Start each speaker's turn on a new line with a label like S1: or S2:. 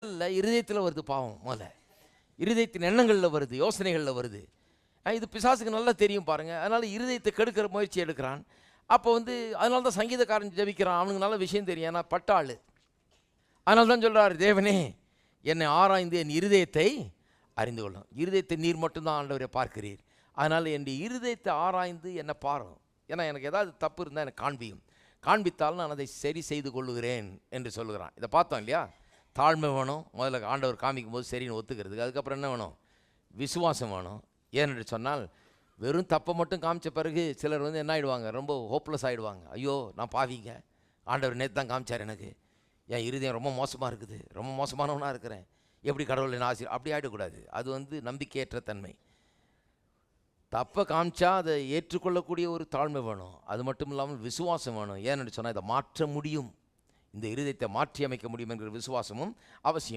S1: இருதயத்தில் வருது பாவம். முதல்ல இருதயத்தின் எண்ணங்களில் வருது, யோசனைகளில் வருது. இது பிசாசுக்கு நல்லா தெரியும் பாருங்கள். அதனால் இருதயத்தை கெடுக்கிற முயற்சி எடுக்கிறான். அப்போ அதனால தான் சங்கீதக்காரன் ஜெபிக்கிறான். அவனுக்கு நல்ல விஷயம் தெரியும், ஏன்னா பட்டாள். அதனால தான் சொல்கிறார், தேவனே என்னை ஆராய்ந்து என் இருதயத்தை அறிந்து கொள்ளும். இருதயத்தை நீர் மட்டும்தான் ஆண்டவரை பார்க்கிறீர். அதனால் என் இருதயத்தை ஆராய்ந்து என்னை பாரும். ஏன்னா எனக்கு ஏதாவது தப்பு இருந்தால் எனக்கு காண்பியும். காண்பித்தால் நான் அதை சரி செய்து கொள்ளுகிறேன் என்று சொல்லுகிறான். இதை பார்த்தோம் இல்லையா? தாழ்மை வேணும் முதல்ல, ஆண்டவர் காமிக்கும் போது சரின்னு ஒத்துக்கிறதுக்கு. அதுக்கப்புறம் என்ன வேணும்? விசுவாசம் வேணும். ஏன்னு சொன்னால் வெறும் தப்பை மட்டும் காமிச்ச பிறகு சிலர் என்ன ஆகிடுவாங்க, ரொம்ப ஹோப்லெஸ் ஆகிடுவாங்க. ஐயோ நான் பாவிங்க, ஆண்டவர் நேற்று தான் காமிச்சார் எனக்கு, என் இருதயம் ரொம்ப மோசமாக இருக்குது, ரொம்ப மோசமானவனாக இருக்கிறேன், எப்படி கடவுள் என்ன அப்படி ஆகிடக்கூடாது. அது நம்பிக்கையற்ற தன்மை. தப்பை காமிச்சா அதை ஏற்றுக்கொள்ளக்கூடிய ஒரு தாழ்மை வேணும். அது மட்டும் இல்லாமல் விசுவாசம் வேணும். ஏன்னு சொன்னால் இதை மாற்ற முடியும், இந்த இருதயத்தை மாற்றி அமைக்க முடியும் என்கிற விசுவாசமும் அவசியம்.